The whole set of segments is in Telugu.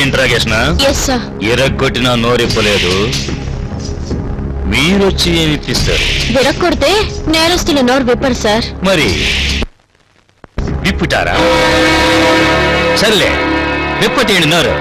ఇంట్రాగేషన్ ఇరగొట్టినా నోరిప్పలేదు. మీరొచ్చి ఏమి ఇప్పిస్తారు? విరక్కొడితే నేరస్తుల నోరు విప్పరు సార్. మరి విప్పుటారా? సర్లే విప్పటేండి నోరు.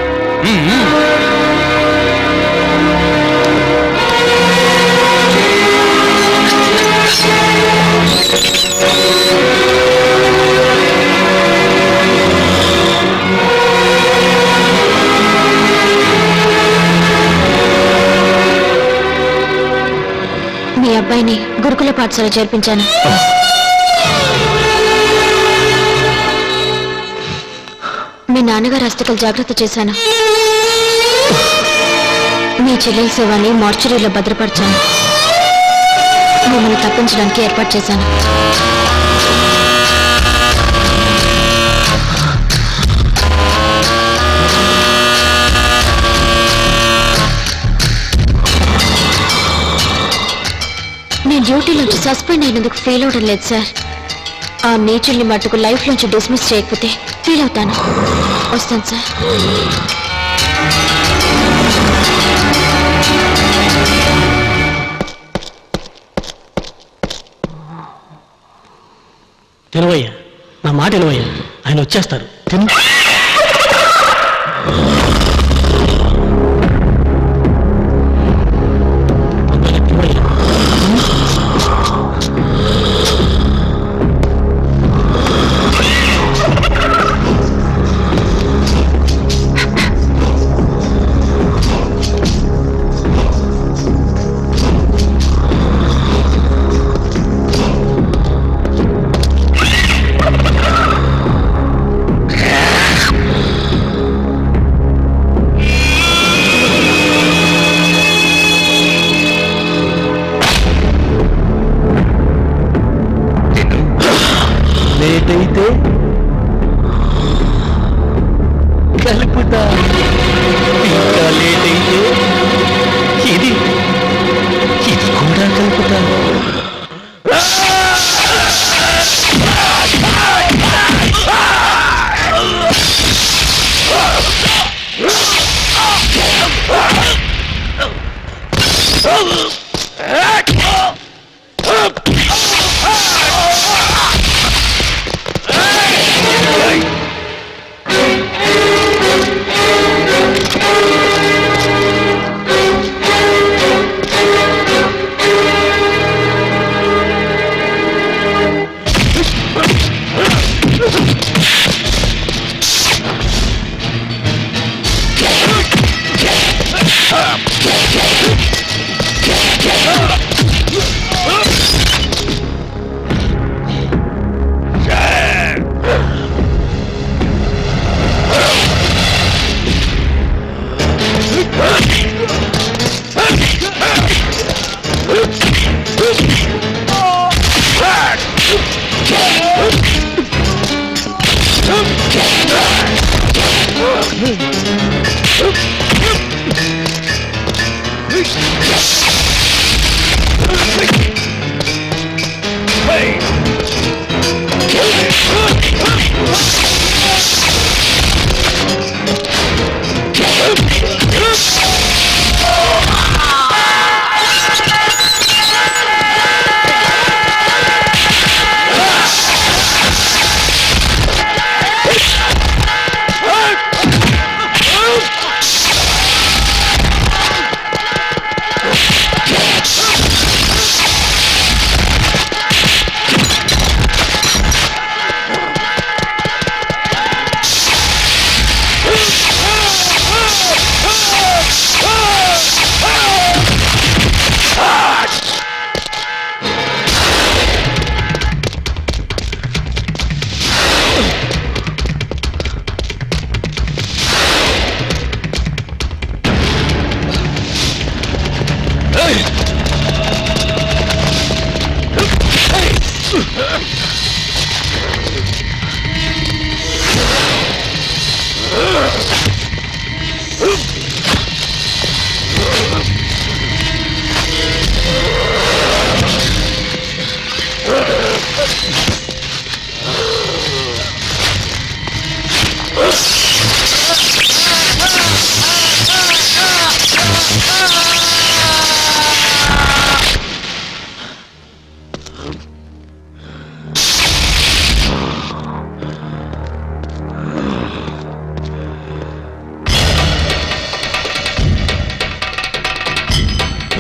మీ అబ్బాయిని గురుకుల పాఠశాల చేర్పించాను. మీ నాన్నగారు హస్తకలు జాగ్రత్త చేశాను. మీ చెల్లెల శవాన్ని మార్చురీలో భద్రపరిచాను. మిమ్మల్ని తప్పించడానికి ఏర్పాటు చేశాను. నేను డ్యూటీలోంచి సస్పెండ్ అయినందుకు ఫీల్ అవడం లేదు సార్. ఆ నేచర్ని మట్టుకు లైఫ్ నుంచి డిస్మిస్ చేయకపోతే ఫీల్ అవుతాను. వస్తాను సార్. తినవయ్యా, నా మాట వినవయ్యా, ఆయన వచ్చేస్తారు. తిను. లేటైతే కలుపుతా, ఇంకా లేటైతే ఇది కూడా కలుపుతా.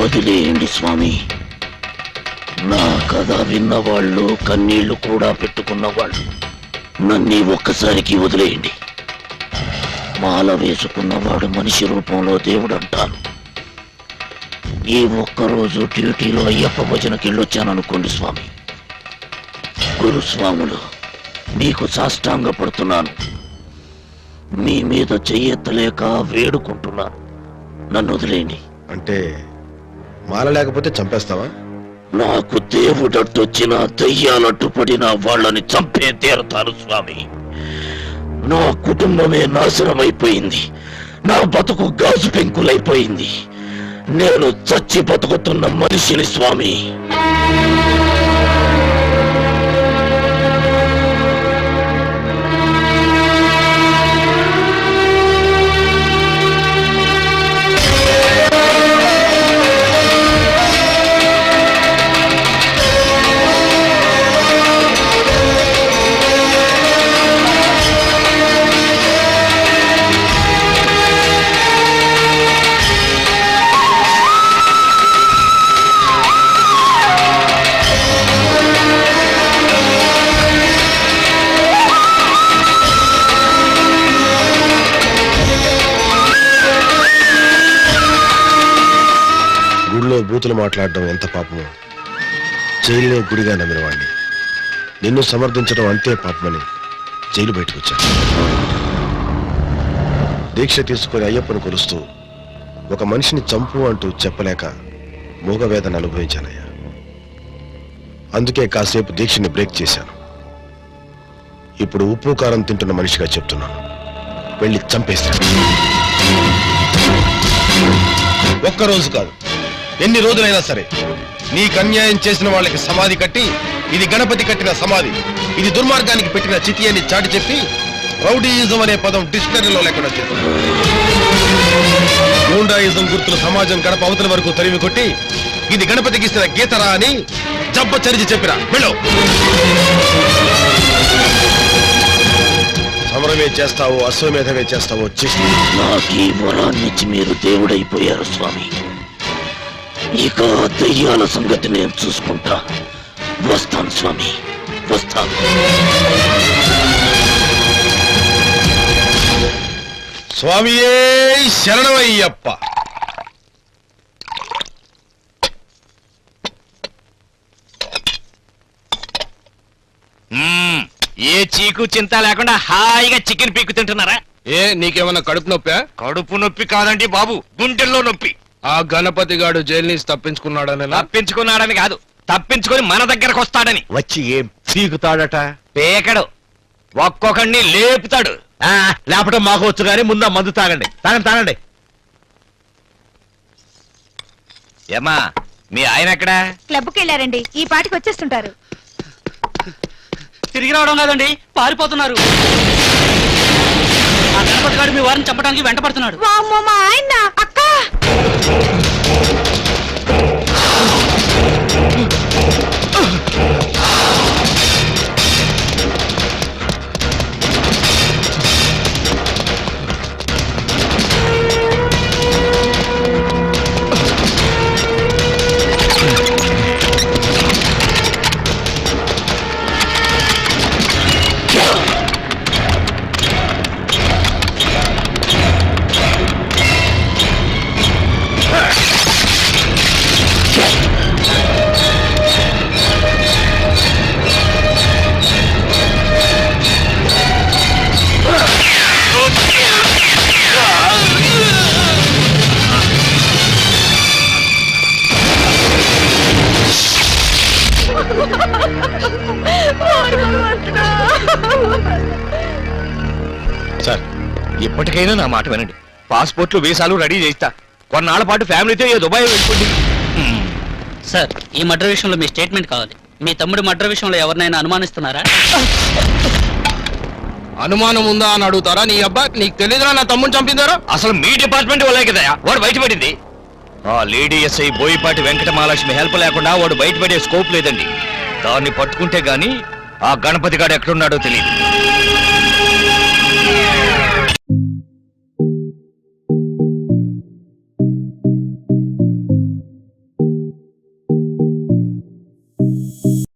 వదిలేయండి స్వామి. నా కథ విన్నవాళ్ళు, కన్నీళ్లు కూడా పెట్టుకున్నవాళ్ళు నన్ను ఒక్కసారికి వదిలేయండి. మాల వేసుకున్నవాడు మనిషి రూపంలో దేవుడు అంటారు. ఈ ఒక్కరోజు డ్యూటీలో అయ్యప్ప భజనకి వెళ్ళొచ్చాననుకోండి స్వామి. గురుస్వాములు, మీకు సాష్టాంగ పడుతున్నాను. మీ మీద చెయ్యెత్తలేక వేడుకుంటున్నాను. నన్ను వదిలేయండి. అంటే మాల లేకపోతే చంపేస్తావా? నాకు దేవుడట్టొచ్చినా దయ్యాలట్టు పడినా వాళ్ళని చంపే తీరతాను స్వామి. నా కుటుంబమే నాశనమైపోయింది. నా బతుకు గాజు పెంకులైపోయింది. నేను చచ్చి బతుకుతున్న మనిషిని స్వామి. గుడిలో బూతులు మాట్లాడడం ఎంత పాపమో, జైలునే గుడిగా నమ్మిన వాడిని నిన్ను సమర్థించడం అంతే పాపమని జైలు బయటకు వచ్చాను. దీక్ష తీసుకుని అయ్యప్పను కొలుస్తూ ఒక మనిషిని చంపు అంటూ చెప్పలేక మూగవేదన అనుభవించానయ్యా. అందుకే కాసేపు దీక్షని బ్రేక్ చేశాను. ఇప్పుడు ఉప్పు కారం తింటున్న మనిషిగా చెప్తున్నాను, వెళ్ళి చంపేశాను. ఒక్కరోజు కాదు, ఎన్ని రోజులైనా సరే నీకు అన్యాయం చేసిన వాళ్ళకి సమాధి కట్టి, ఇది గణపతి కట్టిన సమాధి, ఇది దుర్మార్గానికి పెట్టిన చితి అని చాటి చెప్పి రౌడీయిజం అనే పదం డిక్షనరీలో లేకుండా చేశాను. గూండాయిజం గుర్తులు సమాజం గడప అవతల వరకు తరిమి కొట్టి, ఇది గణపతికి ఇస్తున్న గీతరా అని జబ్బ చరిచి చెప్పిరా. వెళ్ళు. సమరమే చేస్తావో అశ్వమేధమే చేస్తావో చేసి నాకు ఈ వరాన్నిచ్చి మీరు దేవుడైపోయారు స్వామి. ఇక దయ్యాల సంగతి నేను చూసుకుంటా. వస్తాను స్వామి, వస్తాను. స్వామియే శరణమయ్యప్ప. ఏ చీకు చింత లేకుండా హాయిగా చికెన్ పీక్కు తింటున్నారా? ఏ నీకేమన్నా కడుపు నొప్పా? కడుపు నొప్పి కాదండి బాబు, గుండెల్లో నొప్పి. ఆ గణపతి గాడు జైలు నుంచి తప్పించుకున్నాడని తప్పించుకున్నాడని కాదు, తప్పించుకొని మన దగ్గరకు వస్తాడని. వచ్చి ఏం పీకుతాడట? పేకడు, ఒక్కొక్కడిని లేపుతాడు. లేపటం మాకు వచ్చు కానీ ముందు మందు తాగండి. తాగండి తాగండి. ఏమా మీ ఆయన ఎక్కడా? క్లబ్కి వెళ్ళారండి, ఈ పాటికి వచ్చేస్తుంటారు. తిరిగి రావడం కాదండి, పారిపోతున్నారు. ఆ గణపతి గారు మీ వారిని చంపడానికి వెంట పడుతున్నాడు. వామ్మో, మా ఆయన అక్క. సార్, ఇప్పటికైనా నా మాట వినండి. పాస్పోర్ట్లు వీసాలు రెడీ చేస్తా. కొన్నాళ్ల పాటు ఫ్యామిలీతో ఏ దుబాయ్ వెళ్ళిపోండి. సార్, ఈ మర్డర్ విషయంలో మీ స్టేట్మెంట్ కావాలి. మీ తమ్ముడి మర్డర్ విషయంలో ఎవరినైనా అనుమానిస్తున్నారా? అనుమానం ఉందా అని అడుగుతారా? నీ అబ్బా, నీకు తెలియదురా నా తమ్ముని చంపిందారా? అసలు మీ డిపార్ట్మెంట్ వల్లే కదా వాడు బయటపడింది. ఆ lady SI Boyapati Venkata Mahalakshmi help లేకుండా వాడు బయటపడే స్కోప్ లేదండి. దాన్ని పట్టుకుంటే గాని ఆ గణపతి గాడు ఎక్కడున్నాడో తెలియదు.